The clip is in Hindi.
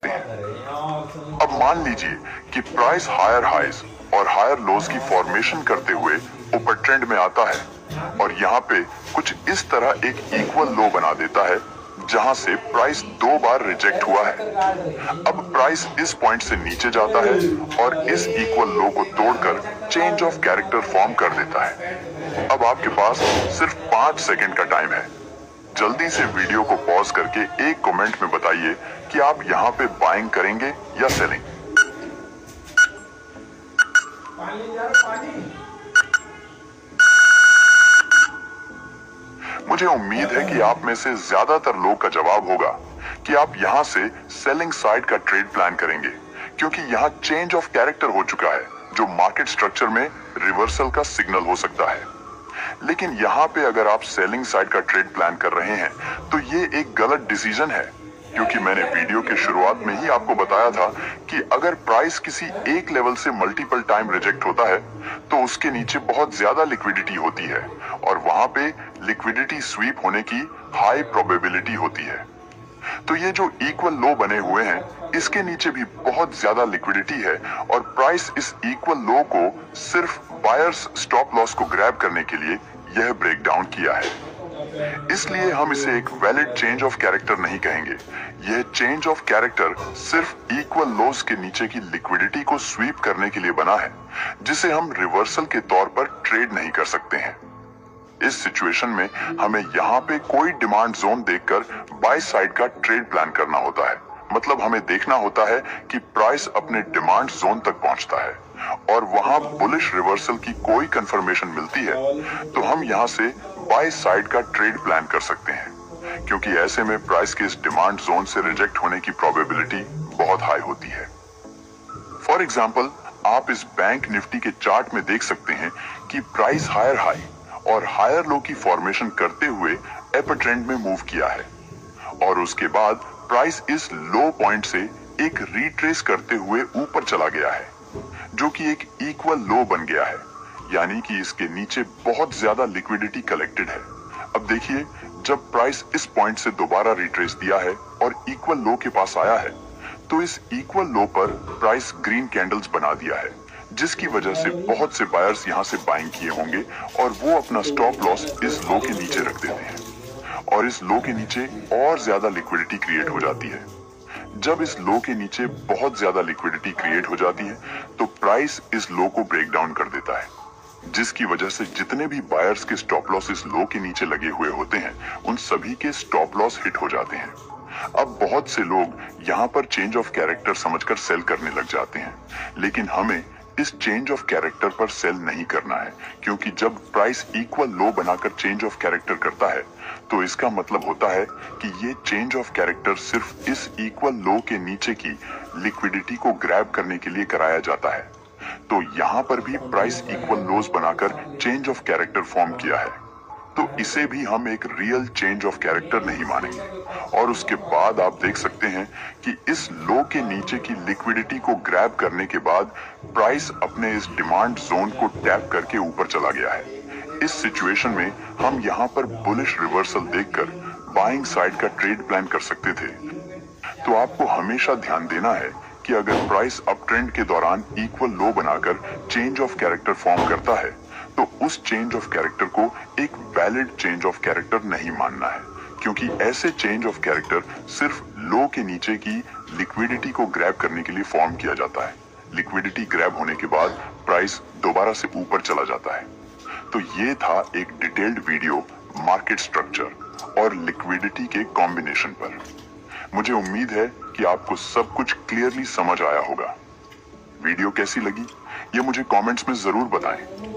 सकते हैं। अब मान लीजिए कि प्राइस हायर हाइज और हायर लोज की फॉर्मेशन करते हुए ऊपर ट्रेंड में आता है और यहाँ पे कुछ इस तरह एक इक्वल लो बना देता है जहां से प्राइस 2 बार रिजेक्ट हुआ है। अब प्राइस इस पॉइंट से नीचे जाता है और इस इक्वल लो को तोड़कर चेंज ऑफ कैरेक्टर फॉर्म कर देता है। अब आपके पास सिर्फ 5 सेकंड का टाइम है। जल्दी से वीडियो को पॉज करके एक कमेंट में बताइए कि आप यहाँ पे बाइंग करेंगे या सेलिंग। मुझे उम्मीद है कि आप में से ज्यादातर लोग का जवाब होगा कि आप यहां से सेलिंग साइड का ट्रेड प्लान करेंगे, क्योंकि यहां चेंज ऑफ कैरेक्टर हो चुका है जो मार्केट स्ट्रक्चर में रिवर्सल का सिग्नल हो सकता है। लेकिन यहाँ पे अगर आप सेलिंग साइड का ट्रेड प्लान कर रहे हैं तो ये एक गलत डिसीजन है, क्योंकि मैंने वीडियो के शुरुआत में ही आपको बताया था कि अगर प्राइस किसी एक लेवल से मल्टीपल टाइम रिजेक्ट होता है तो उसके नीचे बहुत ज्यादा लिक्विडिटी होती है और वहां पे लिक्विडिटी स्वीप होने की हाई प्रोबेबिलिटी होती है। तो ये जो इक्वल लो बने हुए हैं इसके नीचे भी बहुत ज्यादा लिक्विडिटी है और प्राइस इस इक्वल लो को सिर्फ बायर्स स्टॉप लॉस को ग्रैब करने के लिए यह ब्रेक डाउन किया है। इसलिए हम इसे एक वैलिड चेंज ऑफ कैरेक्टर नहीं कहेंगे। यह चेंज ऑफ कैरेक्टर सिर्फ इक्वल लोज के नीचे की लिक्विडिटी को स्वीप करने के लिए बना है, जिसे हम रिवर्सल के तौर पर ट्रेड नहीं कर सकते हैं। इस सिचुएशन में हमें यहाँ पे कोई डिमांड जोन देखकर बाय साइड का ट्रेड प्लान करना होता है। मतलब हमें देखना होता है कि प्राइस अपने डिमांड जोन तक पहुंचता है और वहां बुलिश रिवर्सल की कोई कंफर्मेशन मिलती है तो हम यहां से बाय साइड का ट्रेड प्लान कर सकते हैं, क्योंकि ऐसे में प्राइस के इस डिमांड जोन से रिजेक्ट होने की प्रोबेबिलिटी बहुत हाई होती है। फॉर एग्जाम्पल, आप इस बैंक निफ्टी के चार्ट में देख सकते हैं कि प्राइस हायर हाई और हायर लो की फॉर्मेशन करते हुए अपर ट्रेंड में मूव किया है और उसके बाद प्राइस इस लो पॉइंट से एक रिट्रेस करते हुए ऊपर चला गया है, जो कि एक इक्वल लो बन गया है, यानी कि इसके नीचे बहुत ज्यादा लिक्विडिटी कलेक्टेड है। अब देखिए, जब प्राइस इस पॉइंट से दोबारा रिट्रेस दिया है और इक्वल लो के पास आया है तो इस इक्वल लो पर प्राइस ग्रीन कैंडल्स बना दिया है, जिसकी वजह से बहुत से बायर्स यहां से बाइंग किए होंगे और वो अपना स्टॉप लॉस इस लो के नीचे रख देते हैं और इस लो के नीचे और ज्यादा लिक्विडिटी क्रिएट हो जाती है। जब इस लो के नीचे बहुत ज्यादा लिक्विडिटी क्रिएट हो जाती है तो प्राइस इस लो को ब्रेक डाउन कर देता है, जिसकी वजह से जितने भी बायर्स के स्टॉप लॉस इस लो के नीचे लगे हुए होते हैं उन सभी के स्टॉप लॉस हिट हो जाते हैं। अब बहुत से लोग यहाँ पर चेंज ऑफ कैरेक्टर समझकर सेल करने लग जाते हैं, लेकिन हमें इस चेंज ऑफ कैरेक्टर पर सेल नहीं करना है, क्योंकि जब प्राइस इक्वल लो बनाकर चेंज ऑफ कैरेक्टर करता है तो इसका मतलब होता है कि ये चेंज ऑफ कैरेक्टर सिर्फ इस इक्वल लो के नीचे की लिक्विडिटी को ग्रैब करने के लिए कराया जाता है। तो यहाँ पर भी प्राइस इक्वल लोज बनाकर चेंज ऑफ कैरेक्टर फॉर्म किया है, तो इसे भी हम एक रियल चेंज ऑफ कैरेक्टर नहीं मानेंगे। और उसके बाद आप देख सकते हैं कि इस लो के नीचे की लिक्विडिटी को ग्रैब करने के बाद प्राइस अपने इस डिमांड जोन को टैप करके ऊपर चला गया है। इस सिचुएशन में हम यहाँ पर बुलिश रिवर्सल देखकर बाइंग साइड का ट्रेड प्लान कर सकते थे। तो आपको हमेशा ध्यान देना है कि अगर प्राइस अप ट्रेंड के दौरान इक्वल लो बनाकर चेंज ऑफ कैरेक्टर फॉर्म करता है तो उस चेंज ऑफ कैरेक्टर को एक वैलिड चेंज ऑफ कैरेक्टर नहीं मानना है, क्योंकि ऐसे चेंज ऑफ कैरेक्टर सिर्फ लो के नीचे की लिक्विडिटी को ग्रैब करने के लिए फॉर्म किया जाता है। लिक्विडिटी ग्रैब होने के बाद प्राइस दोबारा से ऊपर चला जाता है। तो ये था एक डिटेल्ड वीडियो मार्केट स्ट्रक्चर और लिक्विडिटी के कॉम्बिनेशन पर। मुझे उम्मीद है कि आपको सब कुछ क्लियरली समझ आया होगा। वीडियो कैसी लगी ये मुझे कमेंट्स में जरूर बताएं।